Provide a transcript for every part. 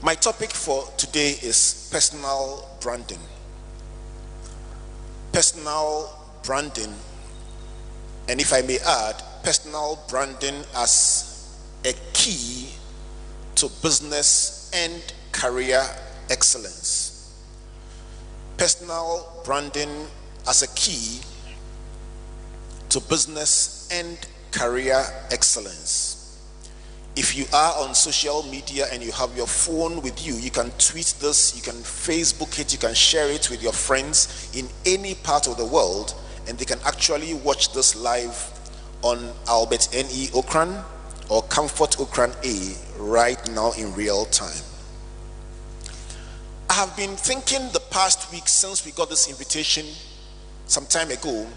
My topic for today is personal branding. Personal branding, and if I may add, personal branding as a key to business and career excellence. Personal branding as a key to business and career excellence. If you are on social media and you have your phone with you, you can tweet this, you can Facebook it, you can share it with your friends in any part of the world, and they can actually watch this live on Albert N.E. Ocran or Comfort Ocran A right now in real time. I have been thinking the past week since we got this invitation some time ago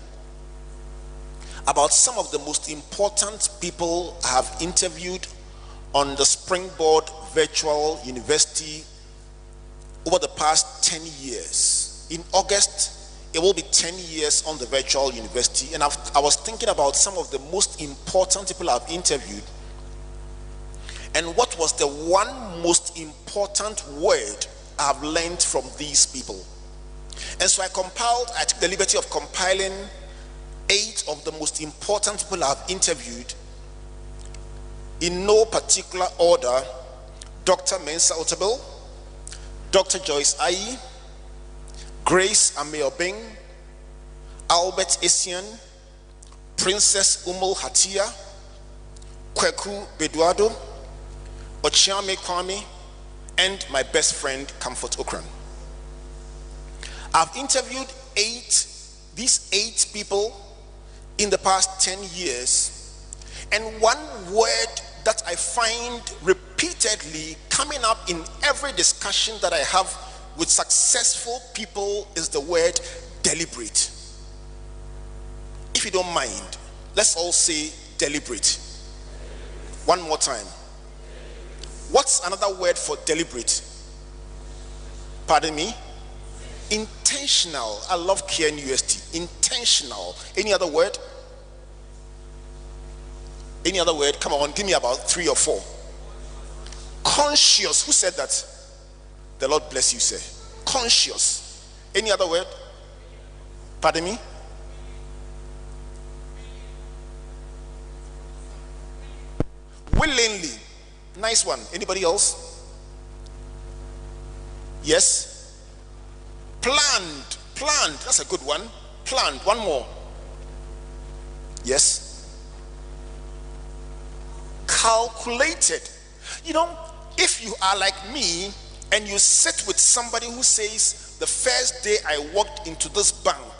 about some of the most important people I have interviewed on the Springboard Virtual University over the past 10 years. In August, it will be 10 years on the Virtual University, and I was thinking about some of the most important people I've interviewed and what was the one most important word I've learned from these people. And so I took the liberty of compiling 8 of the most important people I've interviewed in no particular order: Dr. Mensa Otabil, Dr. Joyce Ayi, Grace Ameobing, Albert Essien, Princess Umul Hatia, Kweku Beduado, Ochiame Kwame, and my best friend Comfort Ocran. I've interviewed these 8 people in the past 10 years, and one word that I find repeatedly coming up in every discussion that I have with successful people is the word deliberate. If you don't mind, let's all say deliberate. One more time. What's another word for deliberate? Pardon me? Intentional. I love KNUST. Intentional. Any other word? Any other word? Come on, give me about 3 or 4. Conscious. Who said that? The Lord bless you, sir. Conscious. Any other word? Pardon me? Willingly. Nice one. Anybody else? Yes? Planned. Planned. That's a good one. Planned. One more. Yes? Calculated. You know, if you are like me and you sit with somebody who says, the first day I walked into this bank,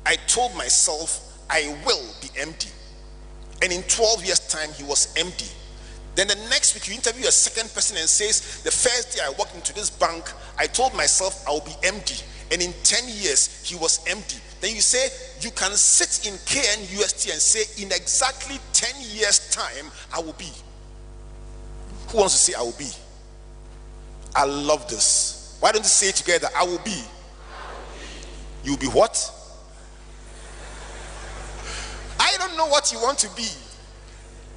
I told myself I will be empty, and in 12 years time he was empty. Then the next week you interview a second person and says, the first day I walked into this bank, I told myself I'll be empty, and in 10 years he was empty. Then you say, you can sit in KNUST and say, in exactly 10 years time I will be. Who wants to say I will be? I love this. Why don't you say it together? I will be. You will be what? I don't know what you want to be,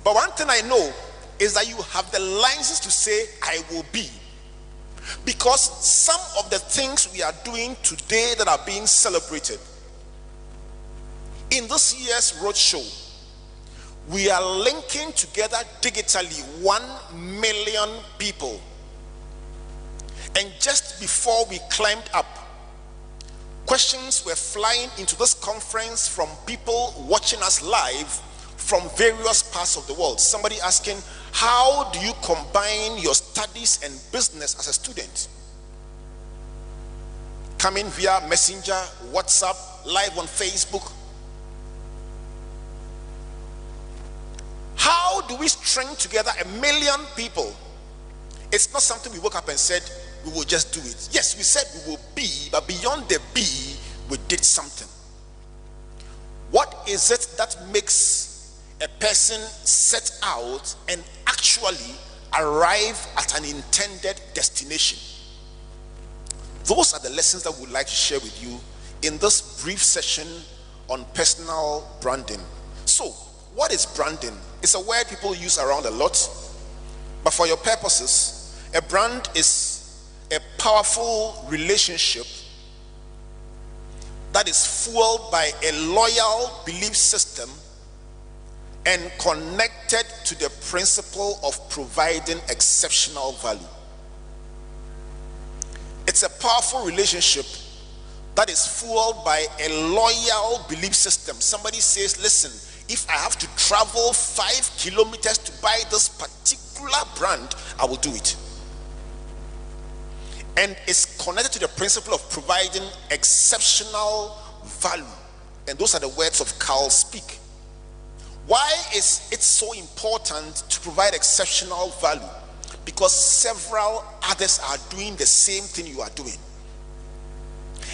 but one thing I know is that you have the license to say I will be, because some of the things we are doing today that are being celebrated in this year's roadshow, we are linking together digitally 1 million people. And just before we climbed up, questions were flying into this conference from people watching us live from various parts of the world. Somebody asking, how do you combine your studies and business as a student? Coming via Messenger, WhatsApp, live on Facebook. How do we string together 1 million people? It's not something we woke up and said we will just do it. Yes, we said we will be, but beyond the be, we did something. What is it that makes a person set out and actually arrive at an intended destination? Those are the lessons that we'd like to share with you in this brief session on personal branding. So, what is branding? It's a word people use around a lot, but for your purposes, A brand is a powerful relationship that is fueled by a loyal belief system and connected to the principle of providing exceptional value. It's a powerful relationship that is fueled by a loyal belief system. Somebody says, listen, if I have to travel 5 kilometers to buy this particular brand, I will do it. And it's connected to the principle of providing exceptional value. And those are the words of Carl Speak. Why is it so important to provide exceptional value? Because several others are doing the same thing you are doing.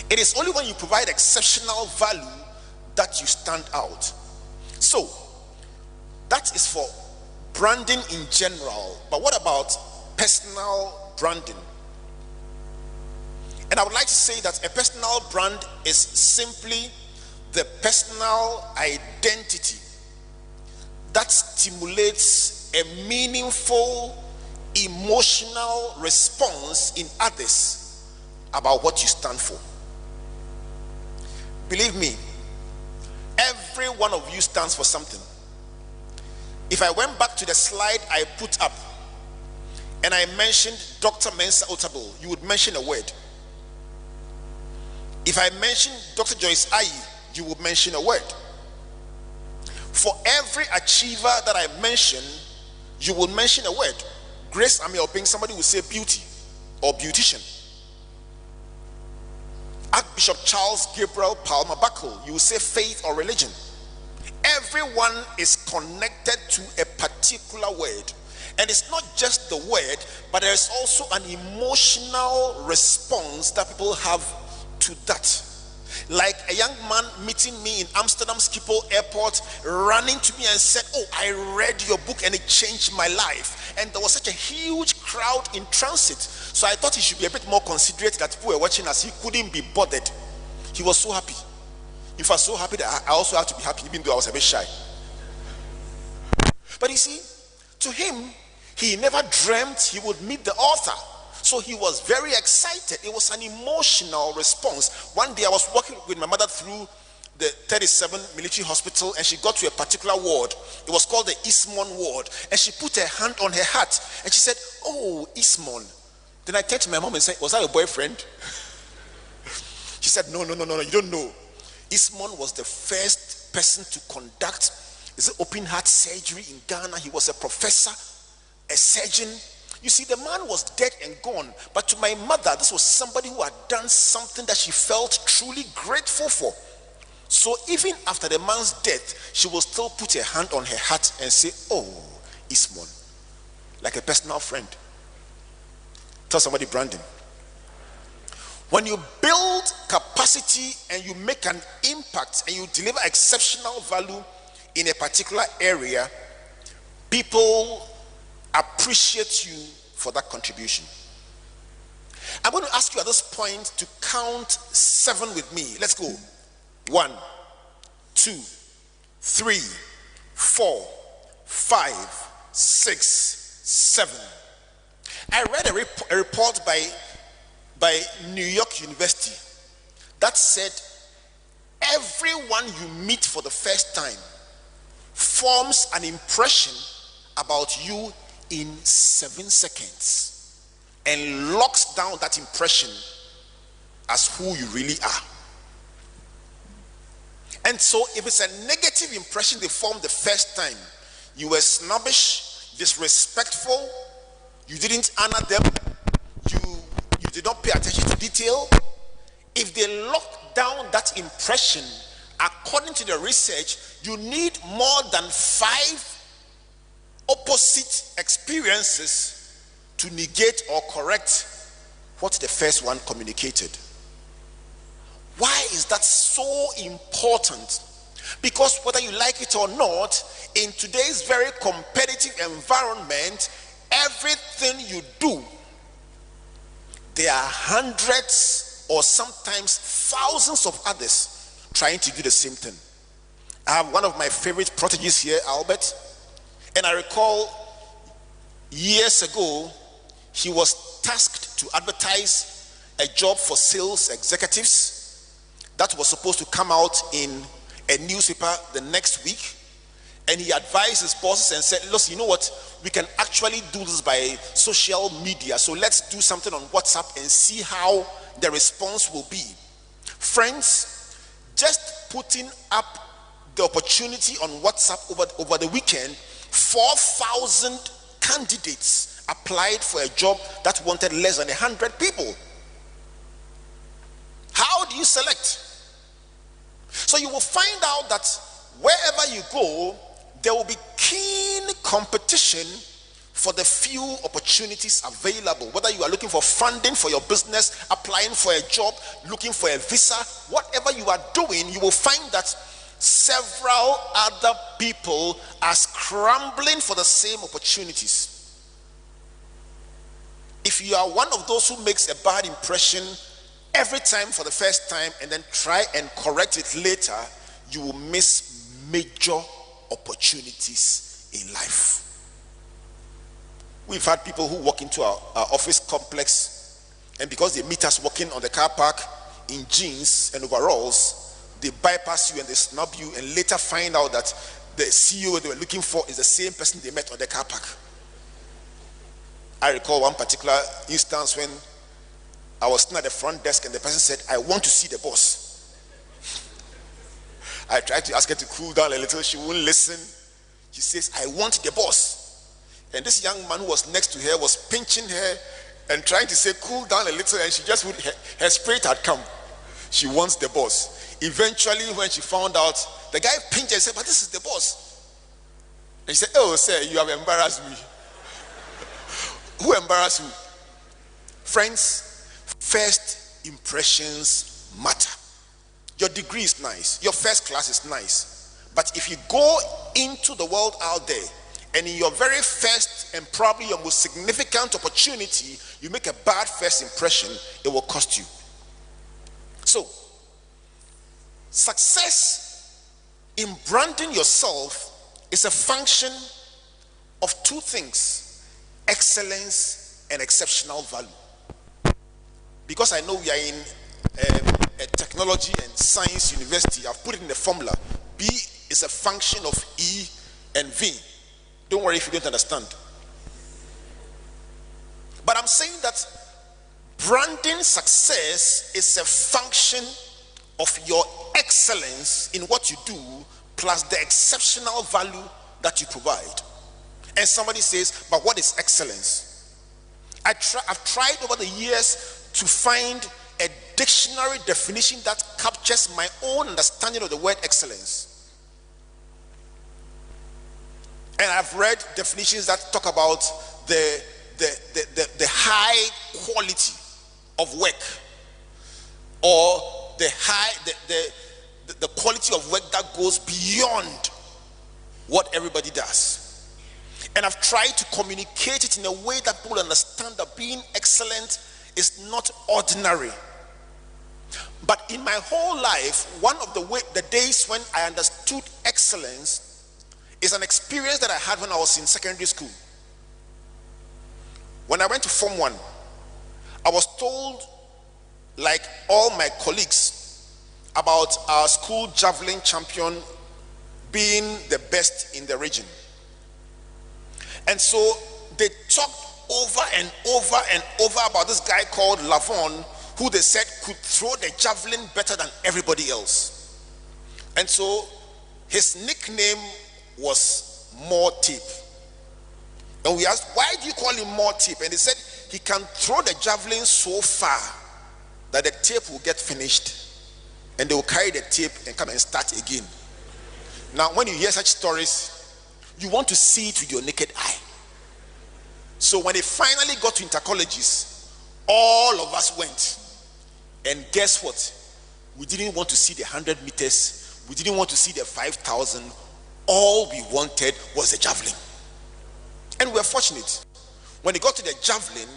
It is only when you provide exceptional value that you stand out. So, that is for branding in general. But what about personal branding? And I would like to say that a personal brand is simply the personal identity that stimulates a meaningful emotional response in others about what you stand for. Believe me, every one of you stands for something. If I went back to the slide I put up and I mentioned Dr. Mensa Otabil, you would mention a word. If I mentioned Dr. Joyce Ayi, you would mention a word. For every achiever that I mention, you will mention a word. Grace Amioping, somebody will say beauty or beautician. Archbishop Charles Gabriel Palmer Buckle, you will say faith or religion. Everyone is connected to a particular word. And it's not just the word, but there is also an emotional response that people have to that. Like a young man meeting me in Amsterdam Schiphol Airport, running to me and said, oh, I read your book and it changed my life. And there was such a huge crowd in transit. So I thought he should be a bit more considerate that people were watching us. He couldn't be bothered. He was so happy. If I was so happy that I also have to be happy, even though I was a bit shy. But you see, to him, he never dreamt he would meet the author. So he was very excited. It was an emotional response. One day I was walking with my mother through the 37 military hospital and she got to a particular ward. It was called the Ismon ward. And she put her hand on her heart and she said, oh, Ismon. Then I turned to my mom and said, was that your boyfriend? She said, no, you don't know. Ismon was the first person to conduct open heart surgery in Ghana. He was a professor, a surgeon. You see, the man was dead and gone, but to my mother, this was somebody who had done something that she felt truly grateful for. So even after the man's death, she will still put her hand on her heart and say, oh, Ismon, like a personal friend. Tell somebody branding. When you build capacity and you make an impact and you deliver exceptional value in a particular area, people appreciate you for that contribution. I'm going to ask you at this point to count 7 with me. Let's go. 1, 2, 3, 4, 5, 6, 7. I read a report by New York University that said everyone you meet for the first time forms an impression about you in 7 seconds and locks down that impression as who you really are. And so if it's a negative impression they formed the first time, you were snobbish, disrespectful, you didn't honor them, you did not pay attention to detail. If they lock down that impression, according to the research, you need more than 5 opposite experiences to negate or correct what the first one communicated. Why is that so important? Because whether you like it or not, in today's very competitive environment, everything you do, there are hundreds or sometimes thousands of others trying to do the same thing. I have one of my favorite proteges here, Albert, and I recall years ago he was tasked to advertise a job for sales executives that was supposed to come out in a newspaper the next week. And he advised his bosses and said, listen, you know what, we can actually do this by social media, so let's do something on WhatsApp and see how the response will be. Friends, just putting up the opportunity on WhatsApp over the weekend, 4,000 candidates applied for a job that wanted less than 100 people. How do you select? So you will find out that wherever you go, there will be keen competition for the few opportunities available. Whether you are looking for funding for your business, applying for a job, looking for a visa, whatever you are doing, you will find that several other people are scrambling for the same opportunities. If you are one of those who makes a bad impression every time for the first time and then try and correct it later, you will miss major opportunities in life. We've had people who walk into our office complex, and because they meet us walking on the car park in jeans and overalls, they bypass you and they snub you, and later find out that the CEO they were looking for is the same person they met on the car park. I recall one particular instance when I was sitting at the front desk and the person said, I want to see the boss. I tried to ask her to cool down a little. She wouldn't listen. She says, I want the boss. And this young man who was next to her was pinching her and trying to say, cool down a little. And she just would, her spirit had come. She wants the boss. Eventually, when she found out, the guy pinched her and said, but this is the boss. And she said, oh, sir, you have embarrassed me. Who embarrassed you? Friends, first impressions matter. Your degree is nice, your first class is nice, but if you go into the world out there and in your very first and probably your most significant opportunity, you make a bad first impression, it will cost you. So, success in branding yourself is a function of two things: excellence and exceptional value. Because I know we are in a technology and science university, I've put it in the formula. B is a function of E and V. Don't worry if you don't understand. But I'm saying that branding success is a function of your excellence in what you do plus the exceptional value that you provide. And somebody says, but what is excellence? I've tried over the years to find a dictionary definition that captures my own understanding of the word excellence. And I've read definitions that talk about the high quality of work, or the quality of work that goes beyond what everybody does. And I've tried to communicate it in a way that people understand that being excellent is not ordinary. But in my whole life, one of the days when I understood excellence is an experience that I had when I was in secondary school. When I went to Form 1, I was told, like all my colleagues, about our school javelin champion being the best in the region. And so they talked over and over and over about this guy called Lavon, who they said could throw the javelin better than everybody else. And so his nickname was More Tip. And we asked, why do you call him More Tip? And he said he can throw the javelin so far that the tape will get finished and they will carry the tape and come and start again. Now when you hear such stories, you want to see it with your naked eye. So when they finally got to intercolleges, all of us went. And guess what? We didn't want to see the 100 meters. We didn't want to see the 5,000. All we wanted was the javelin. And we were fortunate. When it got to the javelin,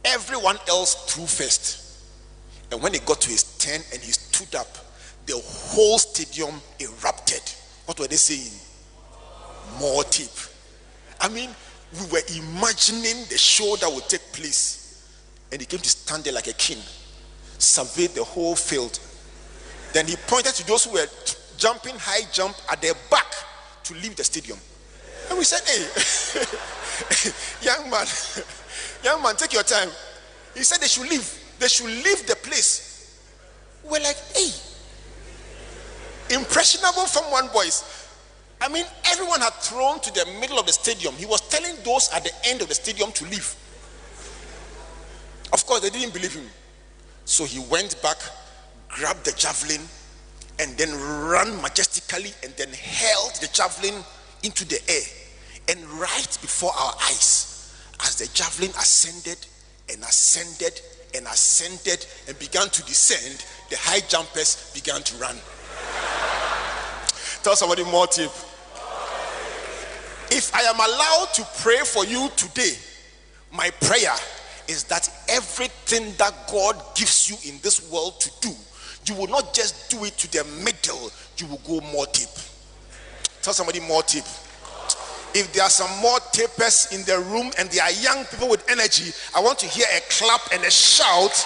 everyone else threw first. And when it got to his turn and he stood up, the whole stadium erupted. What were they saying? More Tip. I mean, we were imagining the show that would take place, and he came to stand there like a king, surveyed the whole field. Then he pointed to those who were jumping high jump at their back to leave the stadium. And we said, hey, young man, take your time. He said they should leave the place. We're like, hey, impressionable from one voice. I mean, everyone had thrown to the middle of the stadium. He was telling those at the end of the stadium to leave. Of course, they didn't believe him. So he went back, grabbed the javelin, and then ran majestically, and then held the javelin into the air. And right before our eyes, as the javelin ascended and ascended and ascended and began to descend, the high jumpers began to run. Tell somebody more tip. If I am allowed to pray for you today, my prayer is that everything that God gives you in this world to do, you will not just do it to the middle, you will go more deep. Tell somebody more deep. If there are some more tapers in the room and there are young people with energy, I want to hear a clap and a shout.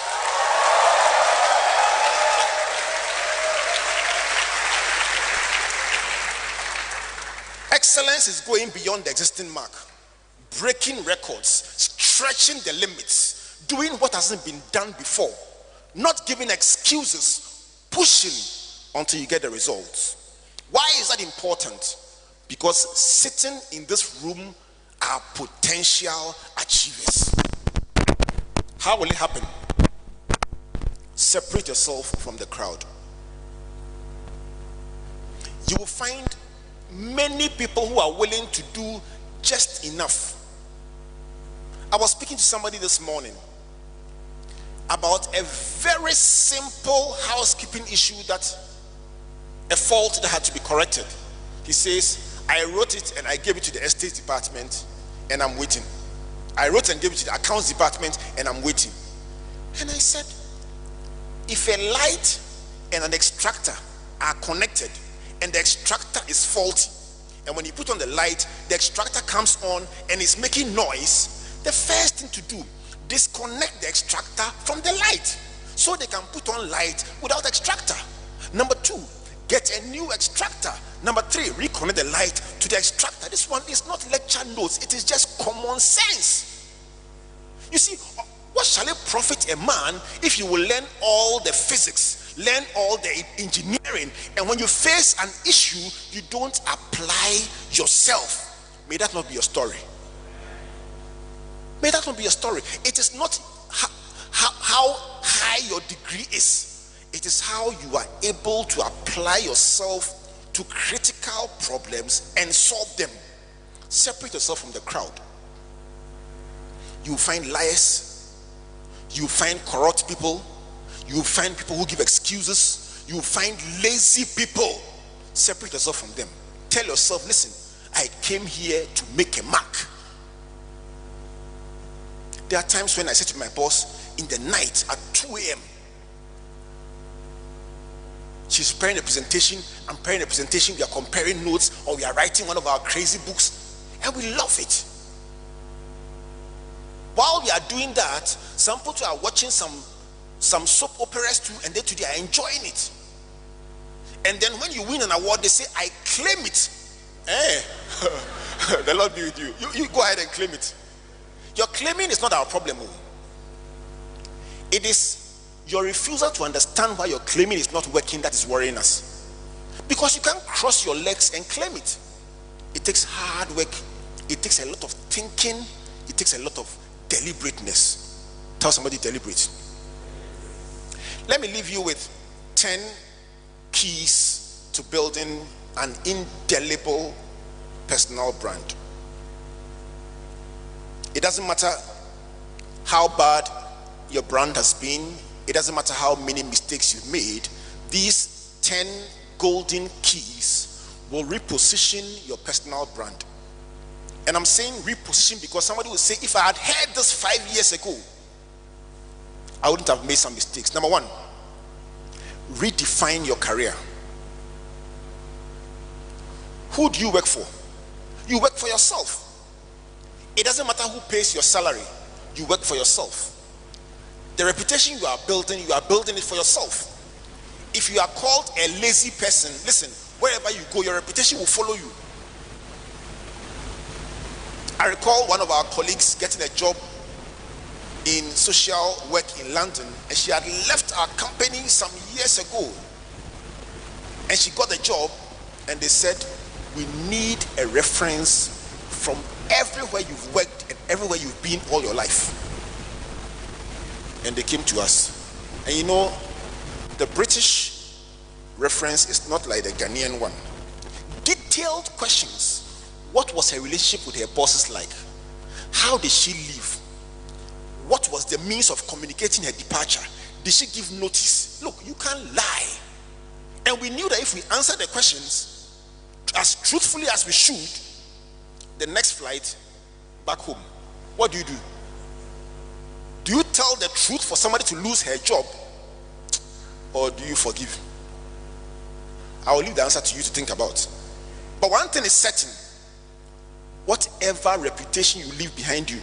Excellence is going beyond the existing mark, breaking records, stretching the limits, doing what hasn't been done before, not giving excuses, pushing until you get the results. Why is that important? Because sitting in this room are potential achievers. How will it happen? Separate yourself from the crowd. You will find many people who are willing to do just enough. I was speaking to somebody this morning about a very simple housekeeping issue, that a fault that had to be corrected. He says, I wrote it and I gave it to the estate department and I'm waiting. I wrote and gave it to the accounts department and I'm waiting. And I said, if a light and an extractor are connected and the extractor is faulty, and when you put on the light, the extractor comes on and is making noise, the first thing to do, disconnect the extractor from the light so they can put on light without extractor. Number 2, get a new extractor. Number 3, reconnect the light to the extractor. This one is not lecture notes, it is just common sense. You see, what shall it profit a man if you will learn all the physics, learn all the engineering, and when you face an issue, you don't apply yourself? May that not be your story. May that not be your story. It is not how high your degree is. It is how you are able to apply yourself to critical problems and solve them. Separate yourself from the crowd. You find liars, you find corrupt people, you find people who give excuses, you find lazy people. Separate yourself from them. Tell yourself, listen, I came here to make a mark. There are times when I say to my boss in the night at 2 a.m. She's preparing a presentation, I'm preparing a presentation, we are comparing notes, or we are writing one of our crazy books, and we love it. While we are doing that, some people are watching some soap operas too, and they today are enjoying it. And then when you win an award, they say, I claim it. The Lord be with you. You go ahead and claim it. Your claiming is not our problem. It is your refusal to understand why your claiming is not working that is worrying us. Because you can't cross your legs and claim it. It takes hard work. It takes a lot of thinking. It takes a lot of deliberateness. Tell somebody deliberate. Let me leave you with 10 keys to building an indelible personal brand. It doesn't matter how bad your brand has been. It doesn't matter how many mistakes you've made. These 10 golden keys will reposition your personal brand. And I'm saying reposition because somebody will say, if I had heard this 5 years ago, I wouldn't have made some mistakes. Number 1, redefine your career. Who do you work for? You work for yourself. It doesn't matter who pays your salary, you work for yourself. The reputation you are building it for yourself. If you are called a lazy person, listen, wherever you go, your reputation will follow you. I recall one of our colleagues getting a job in social work in London, and she had left our company some years ago, and she got the job, and they said, we need a reference from everywhere you've worked and everywhere you've been all your life. And they came to us, and you know, the British reference is not like the Ghanaian one. Detailed questions. What was her relationship with her bosses like? How did she live? What was the means of communicating her departure? Did she give notice? Look, you can't lie. And we knew that if we answered the questions as truthfully as we should, the next flight back home, what do? Do you tell the truth for somebody to lose her job, or do you forgive? I will leave the answer to you to think about. But one thing is certain: whatever reputation you leave behind you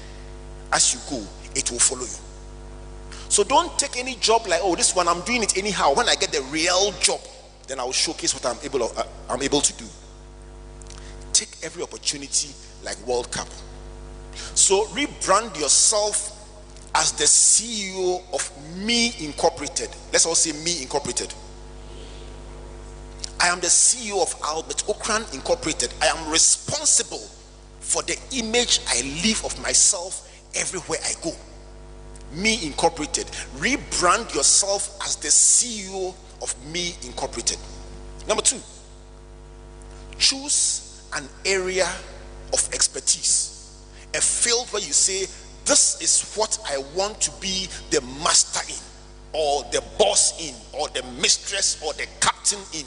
as you go, it will follow you. So don't take any job like, oh, this one I'm doing it anyhow. When I get the real job, then I will showcase what I'm able to do. Take every opportunity like World Cup. So rebrand yourself as the CEO of Me Incorporated. Let's all say Me Incorporated. I am the CEO of Albert Ocran Incorporated. I am responsible for the image I leave of myself everywhere I go. Me Incorporated. Rebrand yourself as the CEO of Me Incorporated. Number 2, choose an area of expertise, a field where you say, this is what I want to be the master in, or the boss in, or the mistress, or the captain in.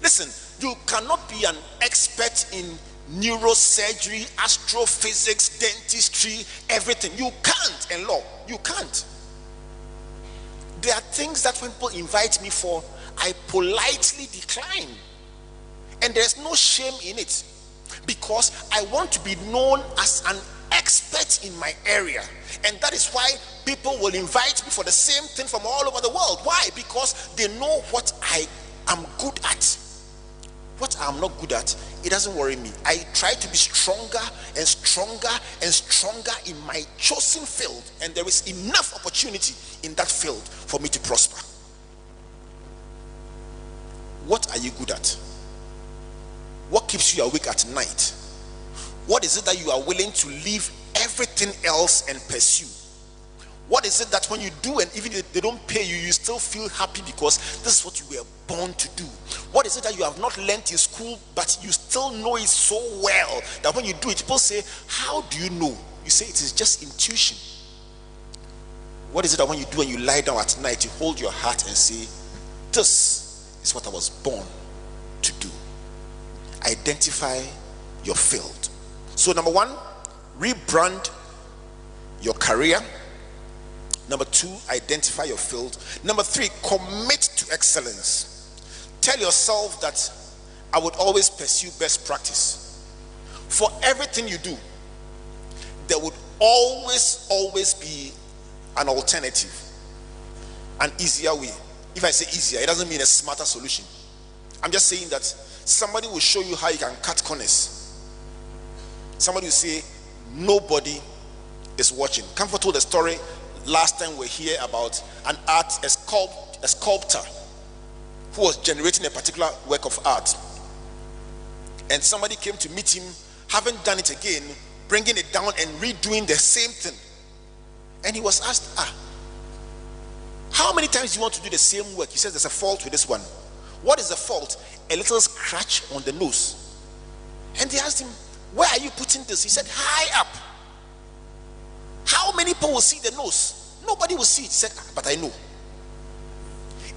Listen, you cannot be an expert in neurosurgery, astrophysics, dentistry, everything. You can't. And law, you can't. There are things that when people invite me for, I politely decline, and there's no shame in it, because I want to be known as an expert in my area. And that is why people will invite me for the same thing from all over the world. Why? Because they know what I am good at. What I'm not good at, it doesn't worry me. I try to be stronger and stronger and stronger in my chosen field, and there is enough opportunity in that field for me to prosper. What are you good at? What keeps you awake at night? What is it that you are willing to leave everything else and pursue? What is it that when you do, and even if they don't pay you, you still feel happy because this is what you were born to do? What is it that you have not learned in school, but you still know it so well that when you do it, people say, how do you know? You say it is just intuition. What is it that when you do and you lie down at night, you hold your heart and say, this is what I was born to do? Identify your field. So number 1, rebrand your career. Number 2, identify your field. Number 3, commit to excellence. Tell yourself that I would always pursue best practice. For everything you do, there would always be an alternative, an easier way. If I say easier, it doesn't mean a smarter solution. I'm just saying that somebody will show you how you can cut corners. Somebody will say, nobody is watching. Comfort told the story last time we're here about a sculptor who was generating a particular work of art, and somebody came to meet him, having done it again, bringing it down and redoing the same thing. And he was asked, how many times do you want to do the same work? He says, there's a fault with this one. What is the fault? A little scratch on the nose. And they asked him, where are you putting this? He said, high up. How many people will see the nose? Nobody will see it. He said, but I know.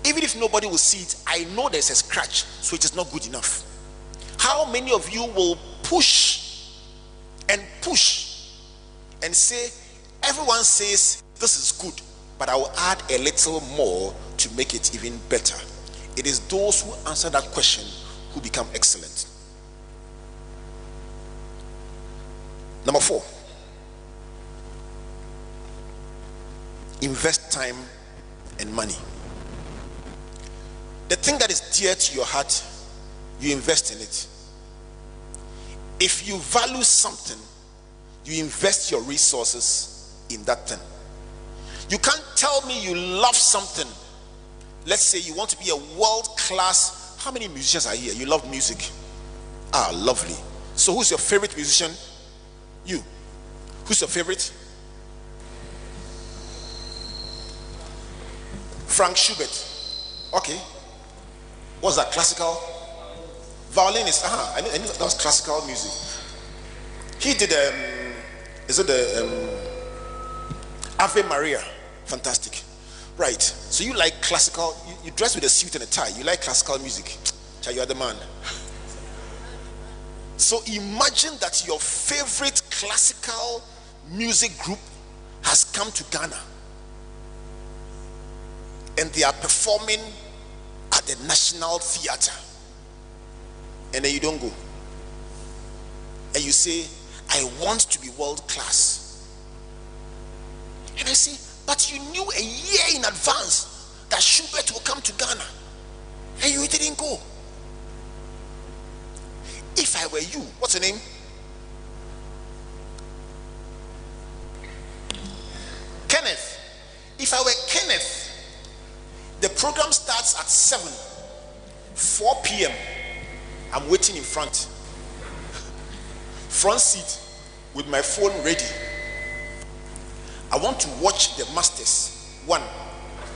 Even if nobody will see it, I know there's a scratch, so it is not good enough. How many of you will push and say, everyone says this is good, but I will add a little more to make it even better? It is those who answer that question who become excellent. Number 4, invest time and money. The thing that is dear to your heart, you invest in it. If you value something, you invest your resources in that thing. You can't tell me you love something. Let's say you want to be a world-class. How many musicians are here? You love music. Ah, lovely. So who's your favorite musician? You. Who's your favorite? Frank Schubert. Okay. What's that? Classical? Violinist. I knew that was classical music. He did is it the Ave Maria? Fantastic. Right. So you like classical, you dress with a suit and a tie. You like classical music. You are the man. So imagine that your favorite classical music group has come to Ghana and they are performing at the National Theatre, and then you don't go and you say, I want to be world class. And I say, but you knew a year in advance that Schubert will come to Ghana and you didn't go. If I were you, what's your name? Kenneth. If I were Kenneth, the program starts at 4 p.m. I'm waiting in front seat with my phone ready. I want to watch the masters. 1,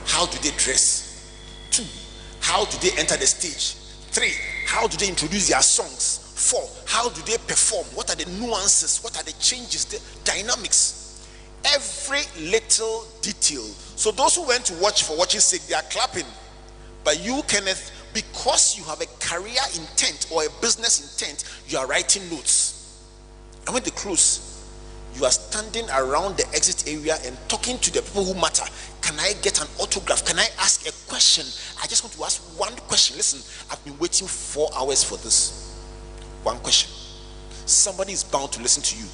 how do they dress? 2, how do they enter the stage? 3, how do they introduce their songs? 4, how do they perform? What are the nuances? What are the changes, the dynamics? Every little detail. So those who went to watch for watching sake, they are clapping. But you, Kenneth, because you have a career intent or a business intent, you are writing notes. And when they close, you are standing around the exit area and talking to the people who matter. Can I get an autograph? Can I ask a question? I just want to ask one question. Listen, I've been waiting 4 hours for this. One question. Somebody is bound to listen to you.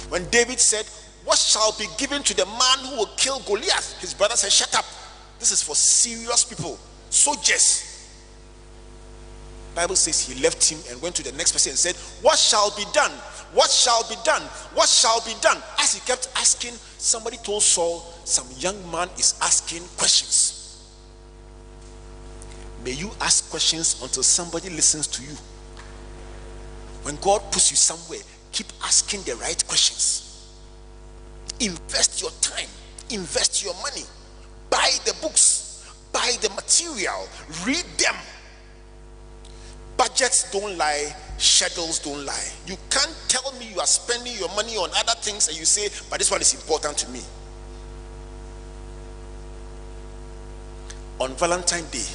When David said, what shall be given to the man who will kill Goliath? His brother said, shut up. This is for serious people, soldiers. Bible says he left him and went to the next person and said, what shall be done? What shall be done? What shall be done? As he kept asking, somebody told Saul, some young man is asking questions. May you ask questions until somebody listens to you. When God puts you somewhere, keep asking the right questions. Invest your time, invest your money, buy the books, buy the material, read them. Budgets don't lie, schedules don't lie. You can't tell me you are spending your money on other things and you say, but this one is important to me. On Valentine's Day,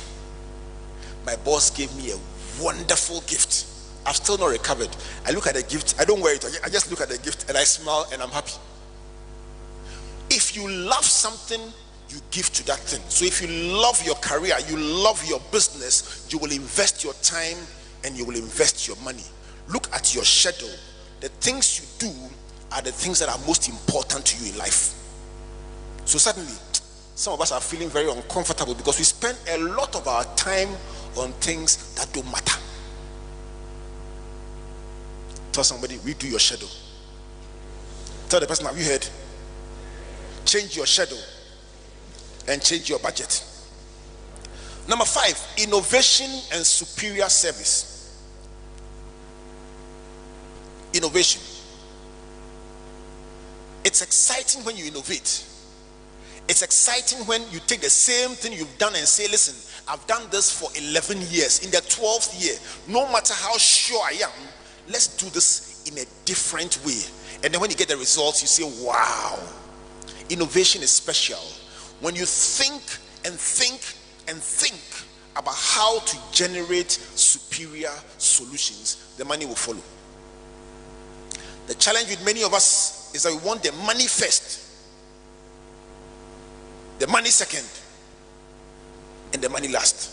my boss gave me a wonderful gift. I've still not recovered. I look at the gift, I don't wear it, I just look at the gift and I smile and I'm happy. If you love something, you give to that thing. So if you love your career, you love your business, you will invest your time and you will invest your money. Look at your schedule. The things you do are the things that are most important to you in life. So suddenly, some of us are feeling very uncomfortable because we spend a lot of our time on things that don't matter. Tell somebody, redo your schedule. Tell the person, have you heard? Change your schedule and change your budget. Number 5, innovation and superior service. Innovation. It's exciting when you innovate. It's exciting when you take the same thing you've done and say, listen, I've done this for 11 years. In the 12th year, no matter how sure I am, let's do this in a different way. And then when you get the results, you say, wow. Innovation is special. When you think and think and think about how to generate superior solutions, the money will follow. The challenge with many of us is that we want the money first, the money second, and the money last.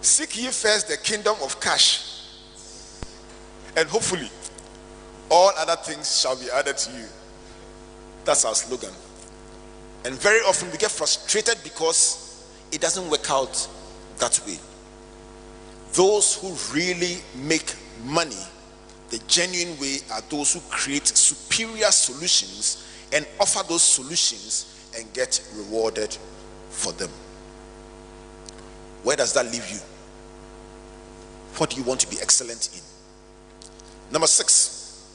Seek ye first the kingdom of cash, and hopefully all other things shall be added to you. That's our slogan. And very often we get frustrated because it doesn't work out that way. Those who really make money the genuine way are those who create superior solutions and offer those solutions and get rewarded for them. Where does that leave you? What do you want to be excellent in? Number 6,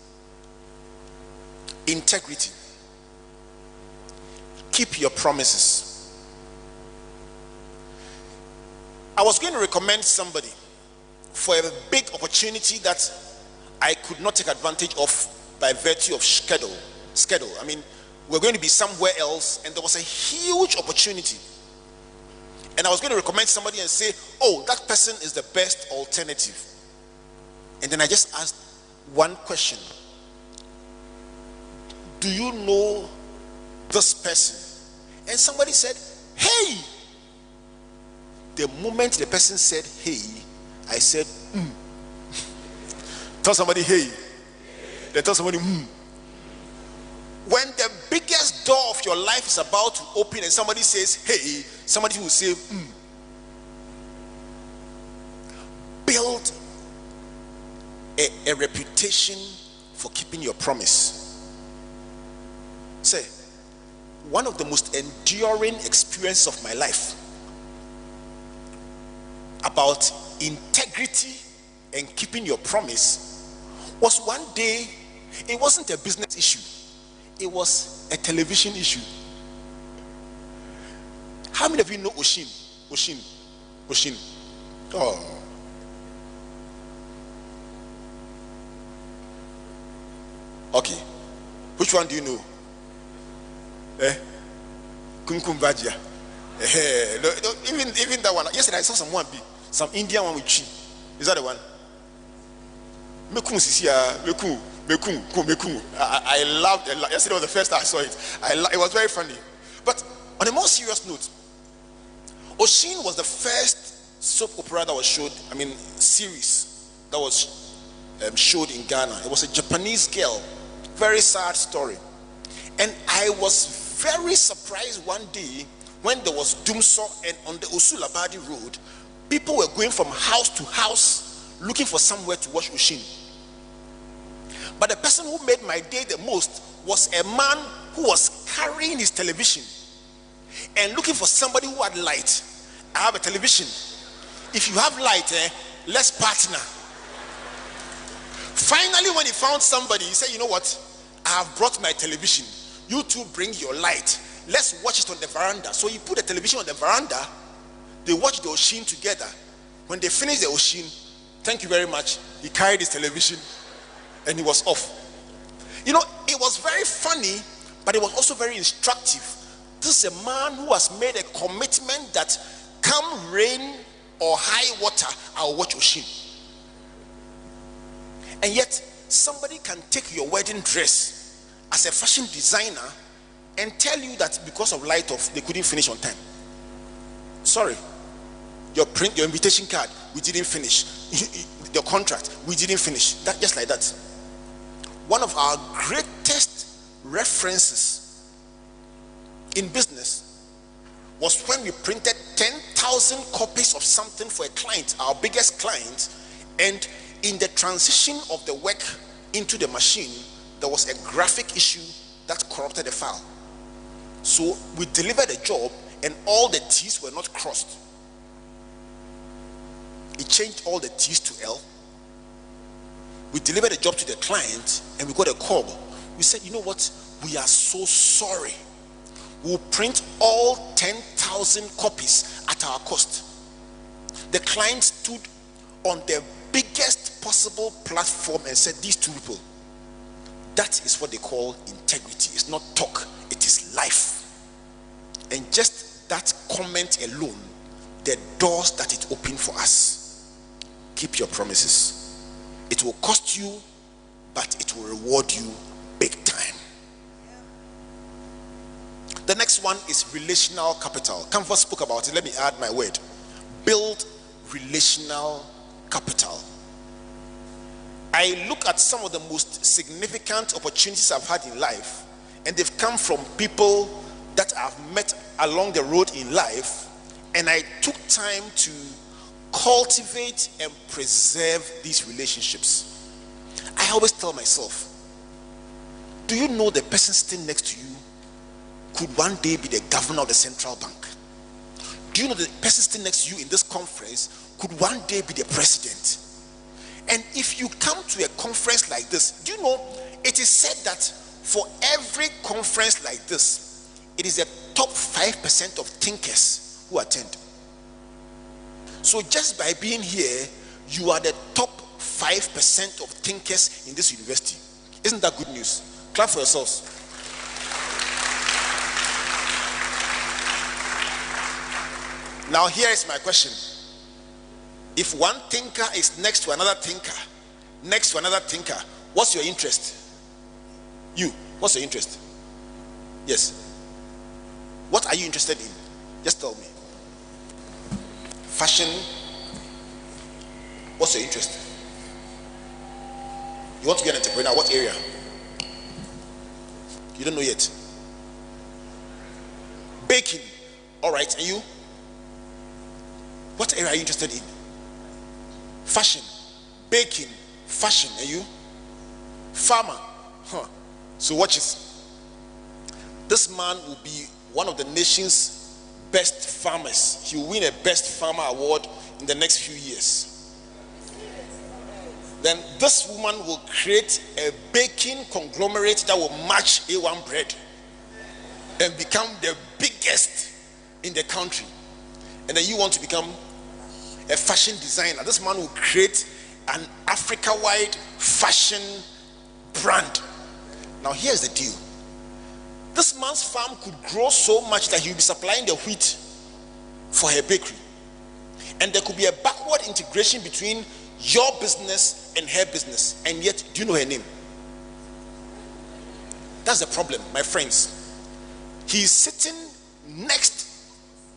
integrity. Keep your promises. I was going to recommend somebody for a big opportunity that I could not take advantage of by virtue of schedule. I mean, we're going to be somewhere else and there was a huge opportunity. And I was going to recommend somebody and say, oh, that person is the best alternative. And then I just asked one question. Do you know this person? And somebody said, hey. The moment the person said, hey, I said, Tell somebody, hey. Then tell somebody, When the biggest door of your life is about to open and somebody says, hey, somebody will say, Build a reputation for keeping your promise. Say, one of the most enduring experiences of my life about integrity and keeping your promise was one day. It wasn't a business issue, it was a television issue. How many of you know Ocran? Oh, okay. Which one do you know? Kumkum Bajia. Even that one. Yesterday I saw some Indian one with chi. Is that the one? I loved it. Yesterday was the first time I saw it. It was very funny. But on a more serious note, Ocran was the first soap opera that was showed, series that was showed in Ghana. It was a Japanese girl. Very sad story. And I was very surprised one day when there was Dumso and on the Osulabadi road, people were going from house to house looking for somewhere to watch Ocran. But the person who made my day the most was a man who was carrying his television and looking for somebody who had light. I have a television. If you have light, let's partner. Finally, when he found somebody, he said, you know what? I have brought my television. You two bring your light. Let's watch it on the veranda. So he put the television on the veranda. They watched the Ocran together. When they finished the Ocran, thank you very much, he carried his television and he was off. You know, it was very funny, but it was also very instructive. This is a man who has made a commitment that come rain or high water, I'll watch Ocran. And yet, somebody can take your wedding dress as a fashion designer and tell you that because of light off, they couldn't finish on time. Sorry. Your invitation card, we didn't finish. The contract, we didn't finish. That just like that. One of our greatest references in business was when we printed 10,000 copies of something for a client, our biggest client, and in the transition of the work into the machine, there was a graphic issue that corrupted the file. So we delivered a job and all the T's were not crossed. It changed all the T's to L. We delivered a job to the client and we got a call. We said, you know what? We are so sorry. We'll print all 10,000 copies at our cost. The client stood on the biggest possible platform and said, these two people, that is what they call integrity. It's not talk, it is life. And just that comment alone, the doors that it opened for us. Keep your promises. It will cost you, but it will reward you big time. The next one is relational capital. Canvas spoke about it. Let me add my word. Build relational capital. I look at some of the most significant opportunities I've had in life, and they've come from people that I've met along the road in life, and I took time to cultivate and preserve these relationships. I always tell myself, do you know the person sitting next to you could one day be the governor of the central bank? Do you know the person sitting next to you in this conference could one day be the president? And if you come to a conference like this, do you know it is said that for every conference like this, it is the top 5% of thinkers who attend. So just by being here, you are the top 5% of thinkers in this university. Isn't that good news? Clap for yourselves. Now here is my question. If one thinker is next to another thinker, next to another thinker, what's your interest? You, what's your interest? Yes. What are you interested in? Just tell me. Fashion. What's your interest? You want to be an entrepreneur? What area? You don't know yet. Baking. All right. And you? What area are you interested in? Fashion, baking, fashion. And you? Farmer. So watch this. This man will be one of the nation's best farmers. He will win a best farmer award in the next few years. Then this woman will create a baking conglomerate that will match A1 bread and become the biggest in the country. And then you want to become a fashion designer. This man will create an Africa-wide fashion brand. Now here's the deal. This man's farm could grow so much that he will be supplying the wheat for her bakery. And there could be a backward integration between your business and her business. And yet, do you know her name? That's the problem, my friends. He's sitting next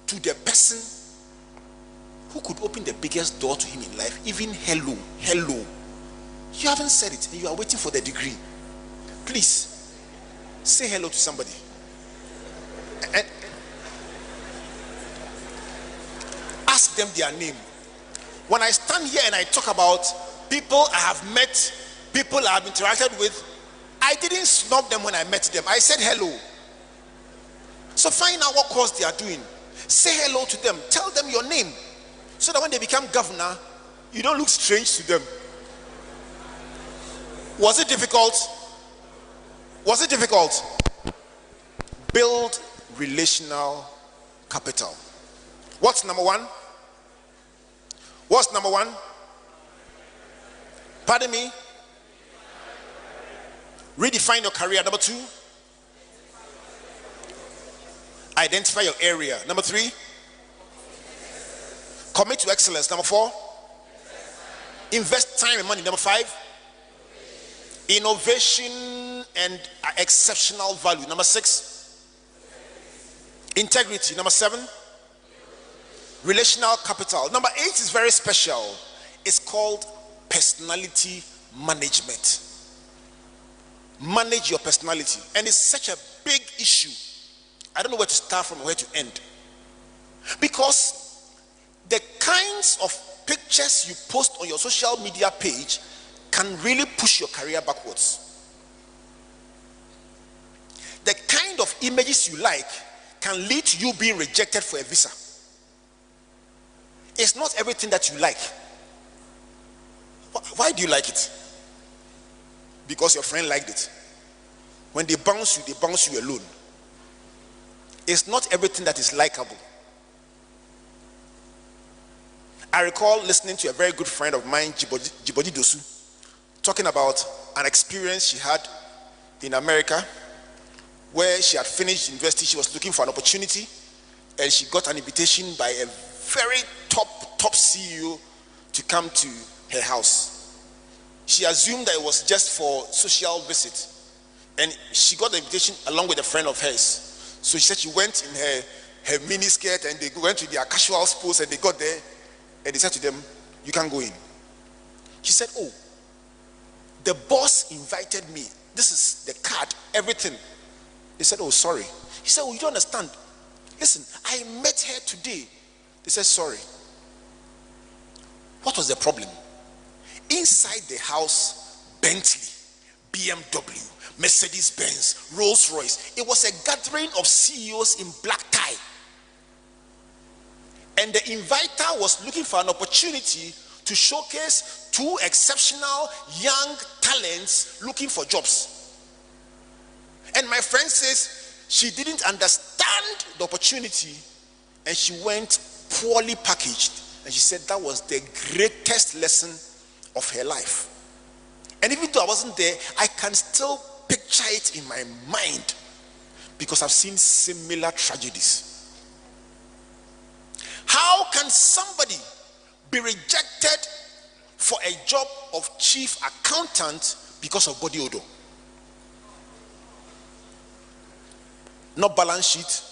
to the person who could open the biggest door to him in life. Even hello. You haven't said it and you are waiting for the degree. Please say hello to somebody. And ask them their name. When I stand here and I talk about people I have met, people I have interacted with, I didn't snub them when I met them. I said hello. So find out what course they are doing. Say hello to them. Tell them your name, so that when they become governor, you don't look strange to them. Was it difficult? Was it difficult? Build relational capital. What's number one? What's number one? Pardon me? Redefine your career. Number two? Identify your area. Number three? Commit to excellence. Number four? Invest time and money. Number five? Innovation and exceptional value. Number six? Integrity. Number seven? Relational capital. Number 8 is very special. It's called personality management. Manage your personality. And it's such a big issue. I don't know where to start from, where to end. Because the kinds of pictures you post on your social media page can really push your career backwards. The kind of images you like can lead to you being rejected for a visa. It's not everything that you like. Why do you like it? Because your friend liked it. When they bounce you alone. It's not everything that is likable. I recall listening to a very good friend of mine, Jibodi Dosu, talking about an experience she had in America where she had finished university. She was looking for an opportunity and she got an invitation by a very top CEO to come to her house. She assumed that it was just for social visit, and she got the invitation along with a friend of hers. So she said she went in her mini skirt and they went to their casual pose, and they got there and they said to them, "You can't go in." She said, "Oh, The boss invited me. This is the card, everything. They said, oh, sorry. He said, oh, you don't understand. Listen, I met her today. They said, sorry. What was the problem? Inside the house, Bentley, BMW, Mercedes-Benz, Rolls-Royce. It was a gathering of CEOs in black tie. And the inviter was looking for an opportunity to showcase two exceptional young talents looking for jobs. And my friend says she didn't understand the opportunity and she went poorly packaged. And she said that was the greatest lesson of her life. And even though I wasn't there, I can still picture it in my mind because I've seen similar tragedies. How can somebody be rejected for a job of chief accountant because of body odor? Not balance sheet,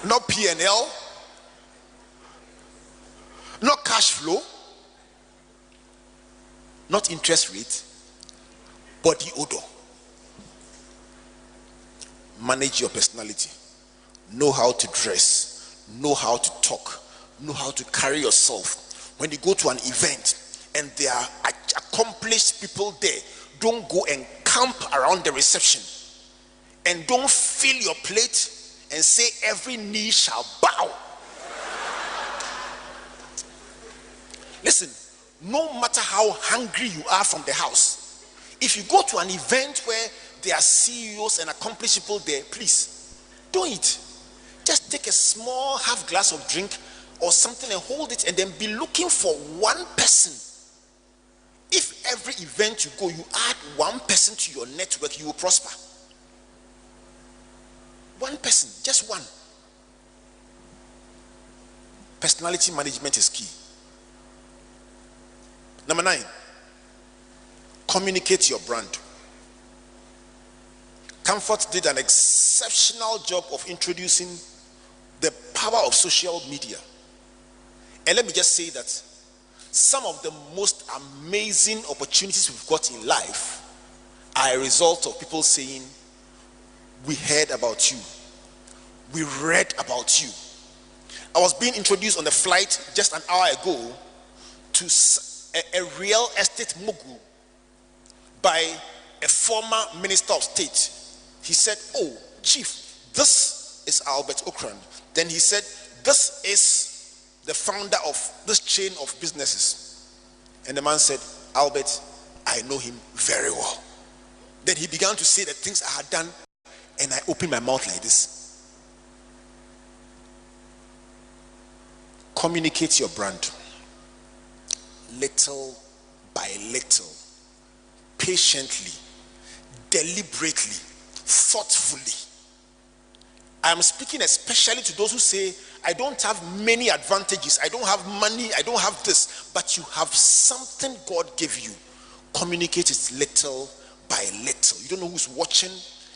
not P&L, not cash flow, not interest rate, body odor. Manage your personality. Know how to dress. Know how to talk. Know how to carry yourself. When you go to an event and there are accomplished people there, don't go and camp around the reception. And don't fill your plate and say every knee shall bow. Listen, no matter how hungry you are from the house, if you go to an event where there are CEOs and accomplished people there, please don't eat. Just take a small half glass of drink or something and hold it, and then be looking for one person. If every event you go, you add one person to your network, you will prosper. One person, just one. Personality management is key. Number 9, communicate your brand. Comfort did an exceptional job of introducing the power of social media. And let me just say that some of the most amazing opportunities we've got in life are a result of people saying, we heard about you, we read about you. I was being introduced on the flight just an hour ago to a real estate mogul by a former minister of state. He said, oh, chief, this is Albert Ocran. Then he said, this is the founder of this chain of businesses. And the man said, Albert, I know him very well. Then he began to say the things I had done, and I opened my mouth like this. Communicate your brand. Little by little, patiently, deliberately, thoughtfully. I am speaking especially to those who say, I don't have many advantages, I don't have money, I don't have this, but you have something God gave you. Communicate it little by little. You don't know who's watching,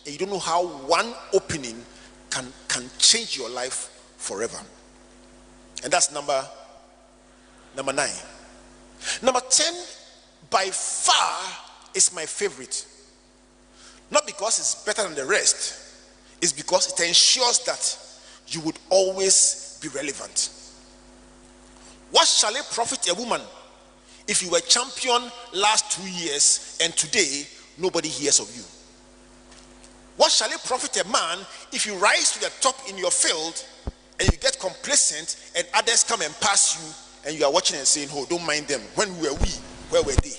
and you don't know how one opening can change your life forever. And that's number 9. Number 10, by far, is my favorite. Not because it's better than the rest, it's because it ensures that you would always be relevant. What shall it profit a woman if you were champion last 2 years and today nobody hears of you? What shall it profit a man if you rise to the top in your field and you get complacent and others come and pass you and you are watching and saying, oh, don't mind them. When were we? Where were they?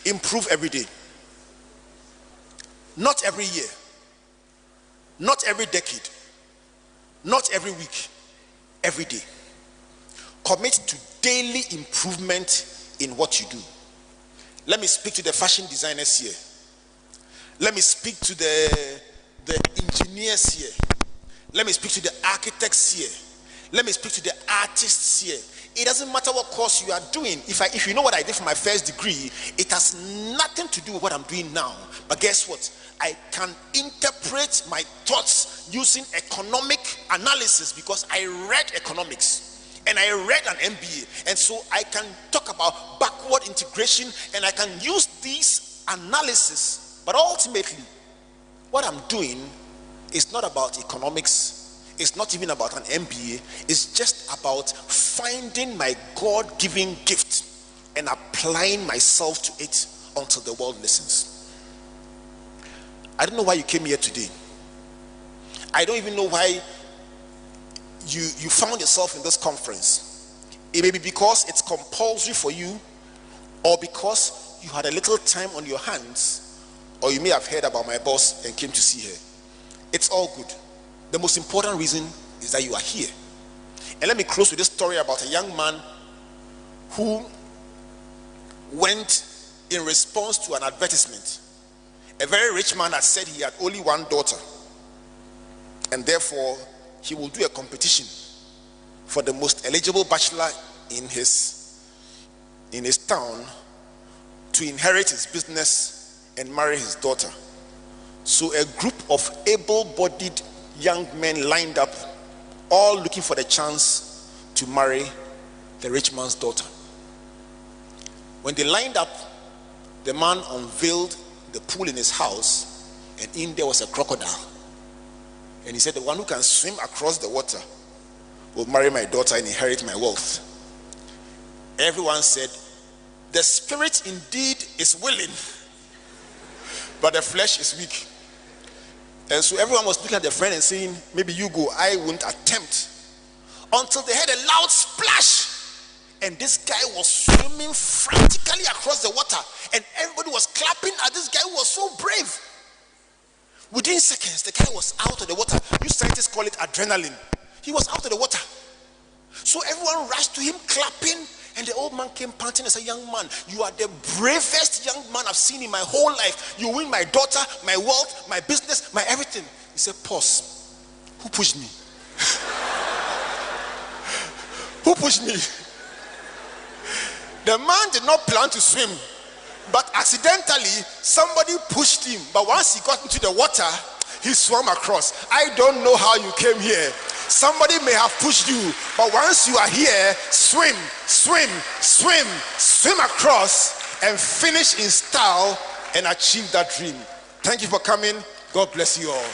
Improve every day. Not every year. Not every decade. Not every week. Every day. Commit to daily improvement in what you do. Let me speak to the fashion designers here. Let me speak to the engineers here. Let me speak to the architects here. Let me speak to the artists here. It doesn't matter what course you are doing. If you know what I did for my first degree, it has nothing to do with what I'm doing now. But guess what? I can interpret my thoughts using economic analysis because I read economics. and I read an MBA, and so I can talk about backward integration, and I can use these analysis. But ultimately, what I'm doing is not about economics. It's not even about an MBA. It's just about finding my God-given gift and applying myself to it until the world listens. I don't know why you came here today. I don't even know why you found yourself in this conference. It may be because it's compulsory for you, or because you had a little time on your hands, or you may have heard about my boss and came to see her. It's all good. The most important reason is that you are here. And let me close with this story about a young man who went in response to an advertisement. A very rich man had said he had only one daughter, and therefore he will do a competition for the most eligible bachelor in his town to inherit his business and marry his daughter. So a group of able-bodied young men lined up, all looking for the chance to marry the rich man's daughter. When they lined up, the man unveiled the pool in his house, and in there was a crocodile. And he said, the one who can swim across the water will marry my daughter and inherit my wealth. Everyone said, the spirit indeed is willing, but the flesh is weak. And so everyone was looking at their friend and saying, maybe you go, I won't attempt. Until they heard a loud splash, and this guy was swimming frantically across the water, and everybody was clapping at this guy who was so brave. Within seconds, the guy was out of the water. You scientists call it adrenaline. He was out of the water. So everyone rushed to him clapping, and the old man came panting and said, young man, you are the bravest young man I've seen in my whole life. You win my daughter, my wealth, my business, my everything. He said, pause. Who pushed me? Who pushed me? The man did not plan to swim, but accidentally somebody pushed him. But once he got into the water, he swam across. I don't know how you came here. Somebody may have pushed you, but once you are here, swim, swim, swim, swim across and finish in style and achieve that dream. Thank you for coming. God bless you all.